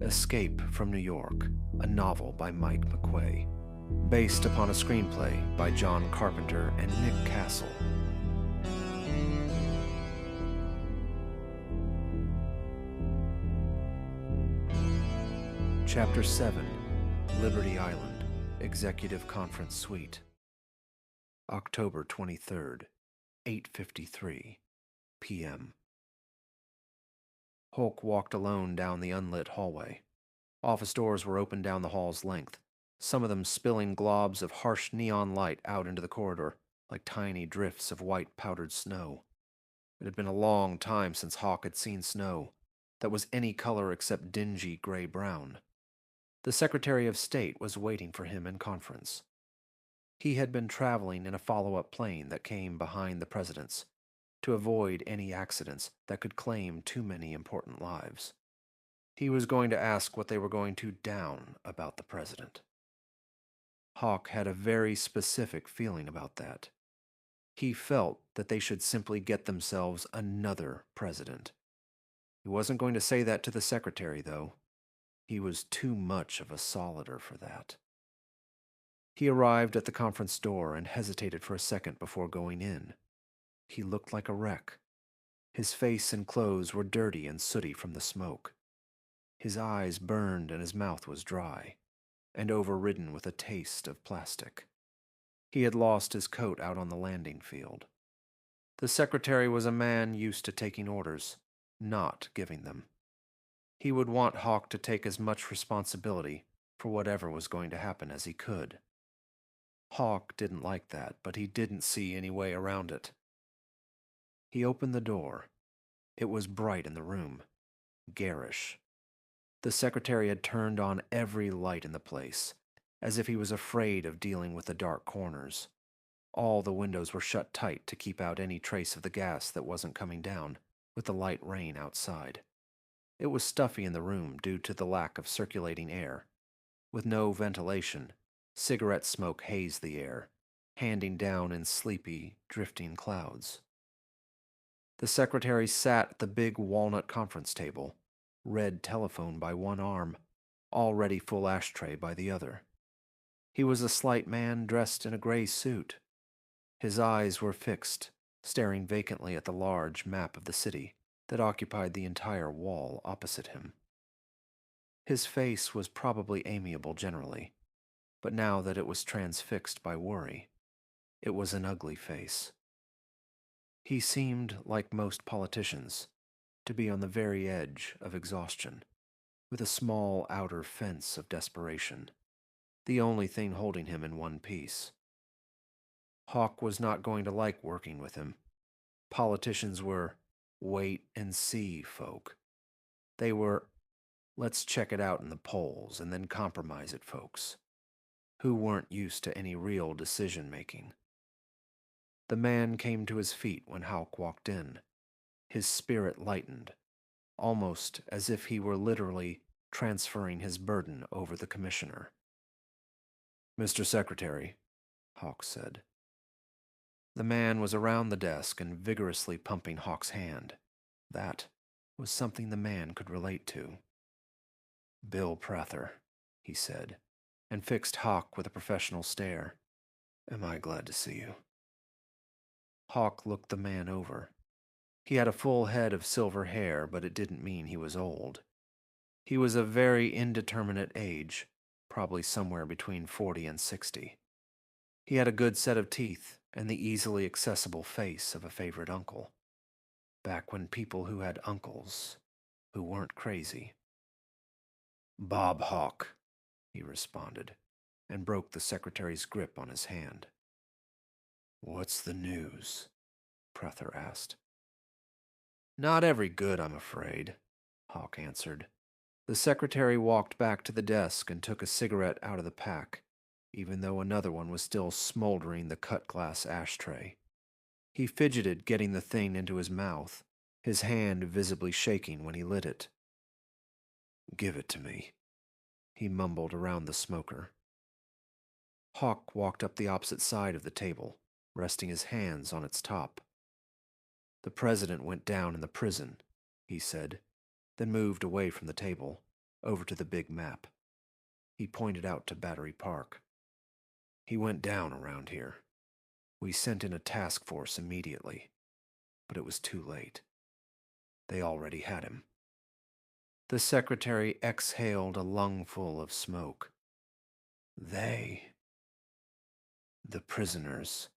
Escape from New York, a novel by McQuay, based upon a screenplay by John Carpenter and Nick Castle. Chapter 7, Liberty Island, Executive Conference Suite. October 23rd, 8:53 p.m. Hulk walked alone down the unlit hallway. Office doors were open down the hall's length, some of them spilling globs of harsh neon light out into the corridor, like tiny drifts of white powdered snow. It had been a long time since Hawk had seen snow that was any color except dingy gray-brown. The Secretary of State was waiting for him in conference. He had been traveling in a follow-up plane that came behind the president's, to avoid any accidents that could claim too many important lives. He was going to ask what they were going to down about the president. Hawk had a very specific feeling about that. He felt that they should simply get themselves another president. He wasn't going to say that to the secretary, though. He was too much of a solider for that. He arrived at the conference door and hesitated for a second before going in. He looked like a wreck. His face and clothes were dirty and sooty from the smoke. His eyes burned and his mouth was dry, and overridden with a taste of plastic. He had lost his coat out on the landing field. The secretary was a man used to taking orders, not giving them. He would want Hawk to take as much responsibility for whatever was going to happen as he could. Hawk didn't like that, but he didn't see any way around it. He opened the door. It was bright in the room, garish. The secretary had turned on every light in the place, as if he was afraid of dealing with the dark corners. All the windows were shut tight to keep out any trace of the gas that wasn't coming down with the light rain outside. It was stuffy in the room due to the lack of circulating air. With no ventilation, cigarette smoke hazed the air, handing down in sleepy, drifting clouds. The secretary sat at the big walnut conference table, red telephone by one arm, already full ashtray by the other. He was a slight man dressed in a gray suit. His eyes were fixed, staring vacantly at the large map of the city that occupied the entire wall opposite him. His face was probably amiable generally, but now that it was transfixed by worry, it was an ugly face. He seemed, like most politicians, to be on the very edge of exhaustion, with a small outer fence of desperation, the only thing holding him in one piece. Hawk was not going to like working with him. Politicians were wait-and-see folk. They were, let's check it out in the polls and then compromise it folks, who weren't used to any real decision-making. The man came to his feet when Hawk walked in. His spirit lightened, almost as if he were literally transferring his burden over the commissioner. "Mr. Secretary," Hawk said. The man was around the desk and vigorously pumping Hawk's hand. That was something the man could relate to. "Bill Prather," he said, and fixed Hawk with a professional stare. "Am I glad to see you?" Hawk looked the man over. He had a full head of silver hair, but it didn't mean he was old. He was of very indeterminate age, probably somewhere between 40 and 60. He had a good set of teeth and the easily accessible face of a favorite uncle. Back when people who had uncles who weren't crazy. "Bob Hawk," he responded, and broke the secretary's grip on his hand. "What's the news?" Prather asked. "Not every good, I'm afraid," Hawk answered. The secretary walked back to the desk and took a cigarette out of the pack, even though another one was still smoldering the cut-glass ashtray. He fidgeted getting the thing into his mouth, his hand visibly shaking when he lit it. "Give it to me," he mumbled around the smoker. Hawk walked up the opposite side of the table, resting his hands on its top. "The president went down in the prison," he said, then moved away from the table, over to the big map. He pointed out to Battery Park. He went down around here. We sent in a task force immediately, but it was too late. They already had him. The secretary exhaled a lungful of smoke. They? The prisoners,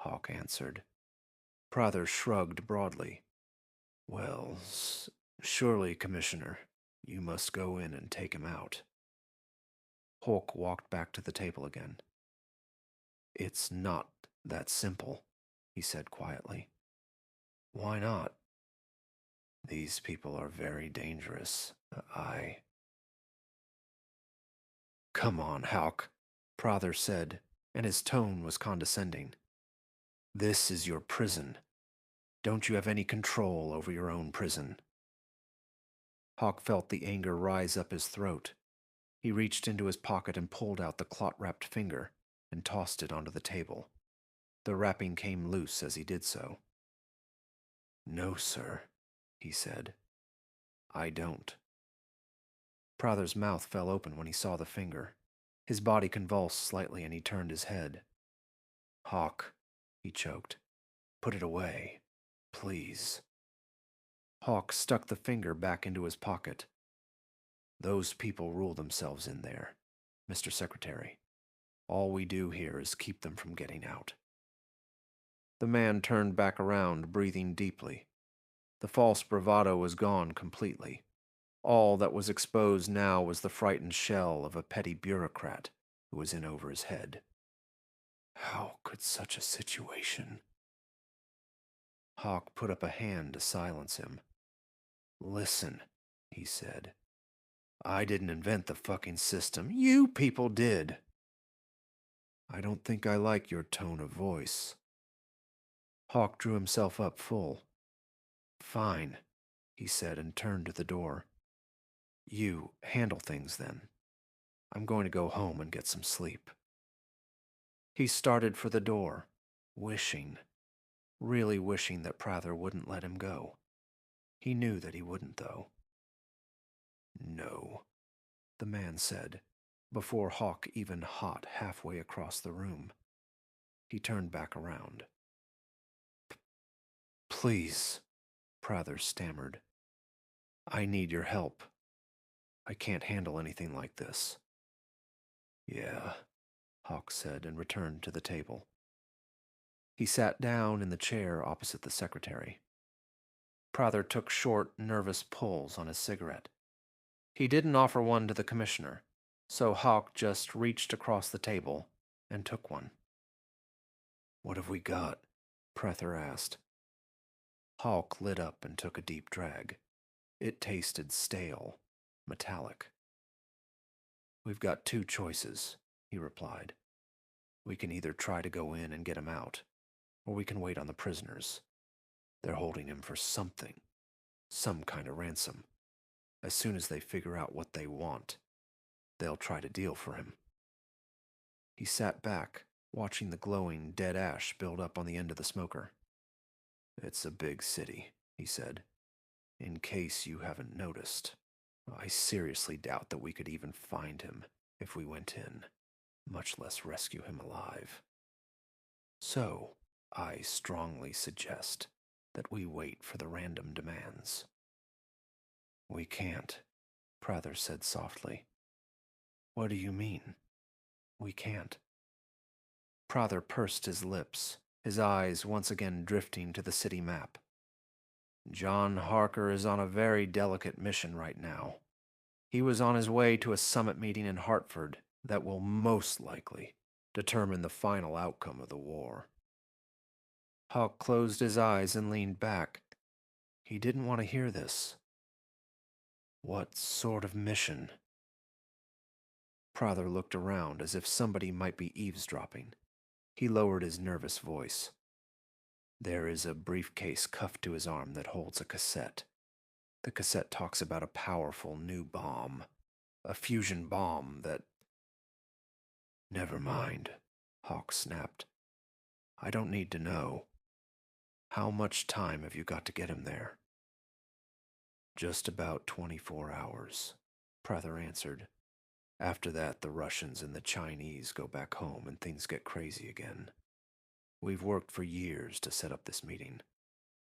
Hawk answered. Prather shrugged broadly. Well, surely, Commissioner, you must go in and take him out. Hawk walked back to the table again. It's not that simple, he said quietly. Why not? These people are very dangerous. Come on, Hawk, Prather said, and his tone was condescending. This is your prison. Don't you have any control over your own prison? Hawk felt the anger rise up his throat. He reached into his pocket and pulled out the clot-wrapped finger and tossed it onto the table. The wrapping came loose as he did so. No, sir, he said. I don't. Prather's mouth fell open when he saw the finger. His body convulsed slightly and he turned his head. Hawk, he choked. Put it away, please. Hawk stuck the finger back into his pocket. Those people rule themselves in there, Mr. Secretary. All we do here is keep them from getting out. The man turned back around, breathing deeply. The false bravado was gone completely. All that was exposed now was the frightened shell of a petty bureaucrat who was in over his head. How could such a situation? Hawk put up a hand to silence him. Listen, he said. I didn't invent the fucking system. You people did. I don't think I like your tone of voice. Hawk drew himself up full. Fine, he said and turned to the door. You handle things then. I'm going to go home and get some sleep. He started for the door, wishing, really wishing that Prather wouldn't let him go. He knew that he wouldn't, though. No, the man said, before Hawk even hot halfway across the room. He turned back around. Please, Prather stammered. I need your help. I can't handle anything like this. Yeah, Hawk said and returned to the table. He sat down in the chair opposite the secretary. Prather took short, nervous pulls on his cigarette. He didn't offer one to the commissioner, so Hawk just reached across the table and took one. What have we got? Prather asked. Hawk lit up and took a deep drag. It tasted stale, metallic. We've got two choices, he replied. We can either try to go in and get him out, or we can wait on the prisoners. They're holding him for something, some kind of ransom. As soon as they figure out what they want, they'll try to deal for him. He sat back, watching the glowing, dead ash build up on the end of the smoker. It's a big city, he said. In case you haven't noticed, I seriously doubt that we could even find him if we went in, much less rescue him alive. So, I strongly suggest that we wait for the random demands. We can't, Prather said softly. What do you mean? We can't. Prather pursed his lips, his eyes once again drifting to the city map. John Harker is on a very delicate mission right now. He was on his way to a summit meeting in Hartford that will most likely determine the final outcome of the war. Hawk closed his eyes and leaned back. He didn't want to hear this. What sort of mission? Prather looked around as if somebody might be eavesdropping. He lowered his nervous voice. There is a briefcase cuffed to his arm that holds a cassette. The cassette talks about a powerful new bomb. A fusion bomb that... Never mind, Hawk snapped. I don't need to know. How much time have you got to get him there? Just about 24 hours, Prather answered. After that, the Russians and the Chinese go back home and things get crazy again. We've worked for years to set up this meeting.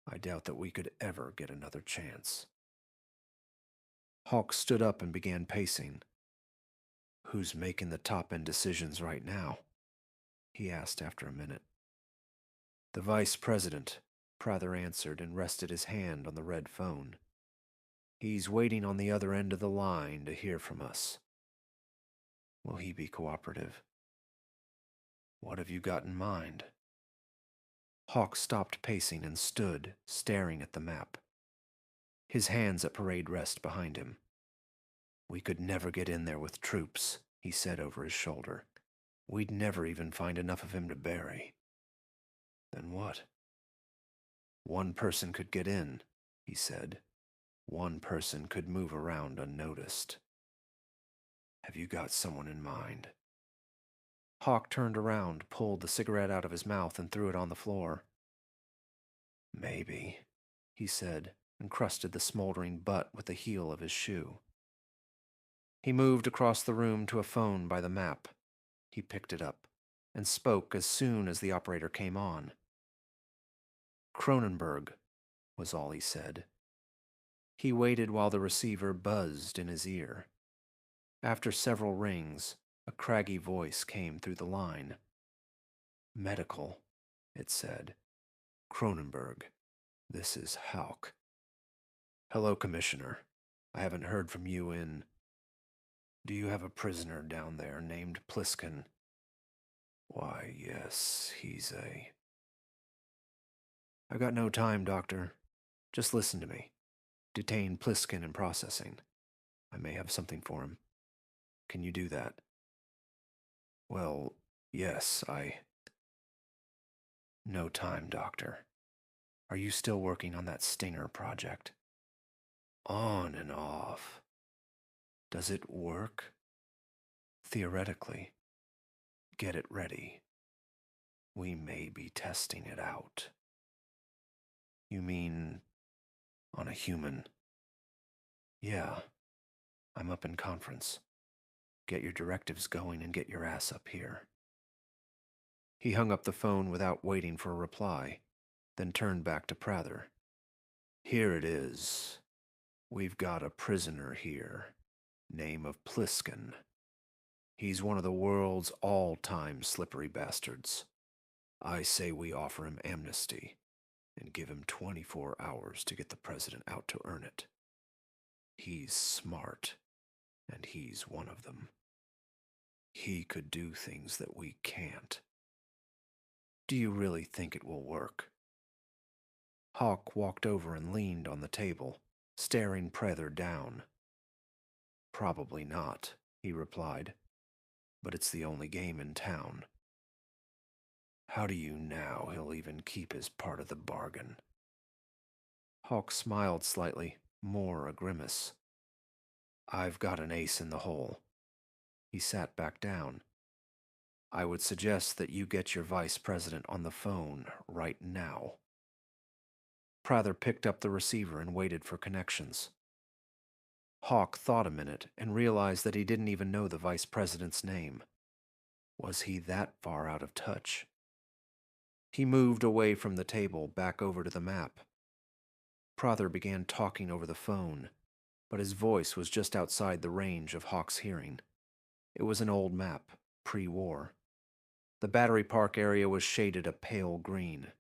I doubt that we could ever get another chance. Hawk stood up and began pacing. Who's making the top-end decisions right now? He asked after a minute. The vice president, Prather answered and rested his hand on the red phone. He's waiting on the other end of the line to hear from us. Will he be cooperative? What have you got in mind? Hawk stopped pacing and stood, staring at the map. His hands at parade rest behind him. We could never get in there with troops, he said over his shoulder. We'd never even find enough of him to bury. Then what? One person could get in, he said. One person could move around unnoticed. Have you got someone in mind? Hawk turned around, pulled the cigarette out of his mouth, and threw it on the floor. Maybe, he said, and crusted the smoldering butt with the heel of his shoe. He moved across the room to a phone by the map. He picked it up and spoke as soon as the operator came on. Cronenberg, was all he said. He waited while the receiver buzzed in his ear. After several rings, a craggy voice came through the line. Medical, it said. Cronenberg, this is Hawk. Hello, Commissioner. I haven't heard from you in... Do you have a prisoner down there named Plissken? Why, yes, he's a... I got no time, Doctor. Just listen to me. Detain Plissken in processing. I may have something for him. Can you do that? Well, yes, No time, Doctor. Are you still working on that Stinger project? On and off. Does it work? Theoretically. Get it ready. We may be testing it out. You mean on a human? Yeah. I'm up in conference. Get your directives going and get your ass up here. He hung up the phone without waiting for a reply, then turned back to Prather. Here it is. We've got a prisoner here, name of Plissken. He's one of the world's all-time slippery bastards. I say we offer him amnesty and give him 24 hours to get the president out to earn it. He's smart, and he's one of them. He could do things that we can't. Do you really think it will work? Hawk walked over and leaned on the table, staring Prather down. Probably not, he replied, but it's the only game in town. How do you know he'll even keep his part of the bargain? Hawk smiled slightly, more a grimace. I've got an ace in the hole. He sat back down. I would suggest that you get your vice president on the phone right now. Prather picked up the receiver and waited for connections. Hawk thought a minute and realized that he didn't even know the vice president's name. Was he that far out of touch? He moved away from the table, back over to the map. Prather began talking over the phone, but his voice was just outside the range of Hawk's hearing. It was an old map, pre-war. The Battery Park area was shaded a pale green.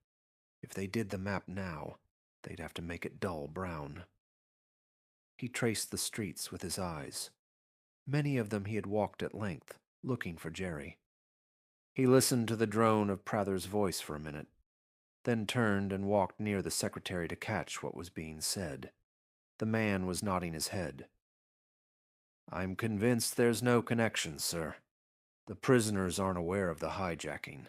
If they did the map now, they'd have to make it dull brown. He traced the streets with his eyes. Many of them he had walked at length, looking for Jerry. He listened to the drone of Prather's voice for a minute, then turned and walked near the secretary to catch what was being said. The man was nodding his head. I'm convinced there's no connection, sir. The prisoners aren't aware of the hijacking.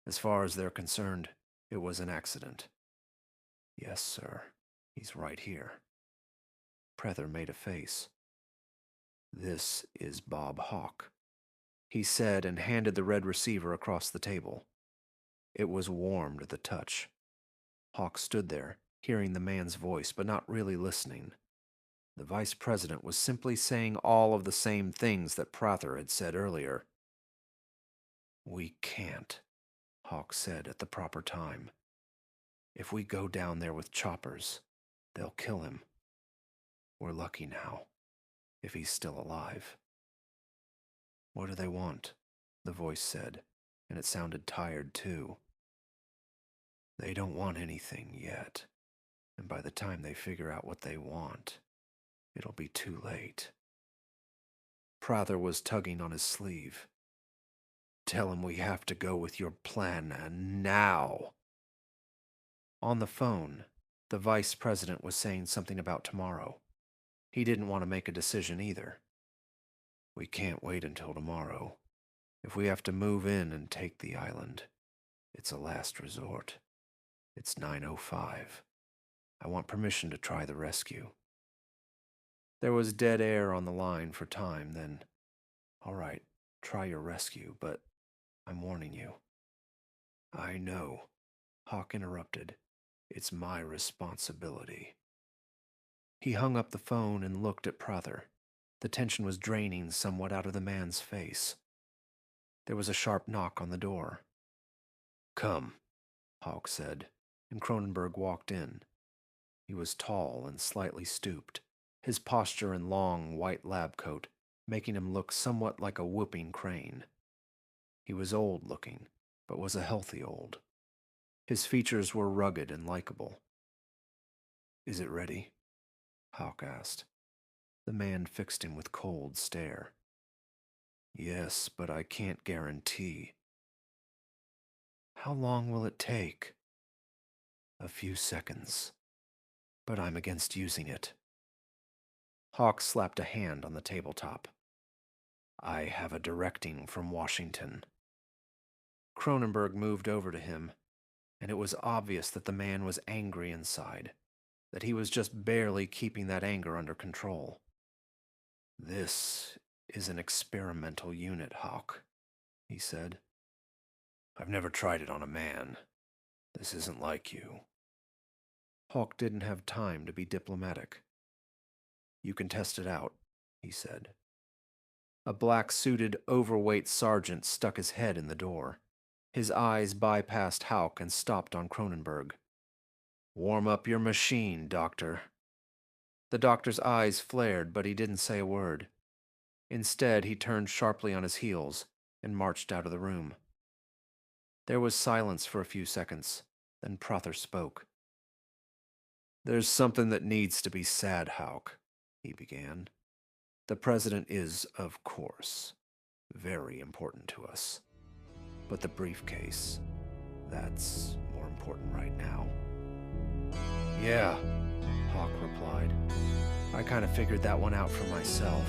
As far as they're concerned, it was an accident. Yes, sir. He's right here. Prather made a face. This is Bob Hawk, he said and handed the red receiver across the table. It was warm to the touch. Hawk stood there, hearing the man's voice but not really listening. The vice president was simply saying all of the same things that Prather had said earlier. "We can't," Hawk said at the proper time. "If we go down there with choppers, they'll kill him. We're lucky now, if he's still alive." "What do they want?" the voice said, and it sounded tired too. "They don't want anything yet, and by the time they figure out what they want, it'll be too late." Prather was tugging on his sleeve. "Tell him we have to go with your plan, and now." On the phone, the vice president was saying something about tomorrow. He didn't want to make a decision either. "We can't wait until tomorrow. If we have to move in and take the island, it's a last resort. It's 9:05. I want permission to try the rescue." There was dead air on the line for time, then, "All right, try your rescue, but I'm warning you." "I know," Hawk interrupted. "It's my responsibility." He hung up the phone and looked at Prather. The tension was draining somewhat out of the man's face. There was a sharp knock on the door. "Come," Hawk said, and Cronenberg walked in. He was tall and slightly stooped, his posture and long, white lab coat making him look somewhat like a whooping crane. He was old-looking, but was a healthy old. His features were rugged and likable. "Is it ready?" Hawk asked. The man fixed him with cold stare. "Yes, but I can't guarantee." "How long will it take?" "A few seconds, but I'm against using it." Hawk slapped a hand on the tabletop. "I have a directing from Washington." Cronenberg moved over to him, and it was obvious that the man was angry inside, that he was just barely keeping that anger under control. "This is an experimental unit, Hawk," he said. "I've never tried it on a man. This isn't like you." Hawk didn't have time to be diplomatic. "You can test it out," he said. A black-suited, overweight sergeant stuck his head in the door. His eyes bypassed Hawk and stopped on Cronenberg. "Warm up your machine, Doctor." The doctor's eyes flared, but he didn't say a word. Instead, he turned sharply on his heels and marched out of the room. There was silence for a few seconds, then Prather spoke. "There's something that needs to be said, Hawk," he began. "The president is, of course, very important to us. But the briefcase, that's more important right now." "Yeah," Hawk replied. "I kind of figured that one out for myself.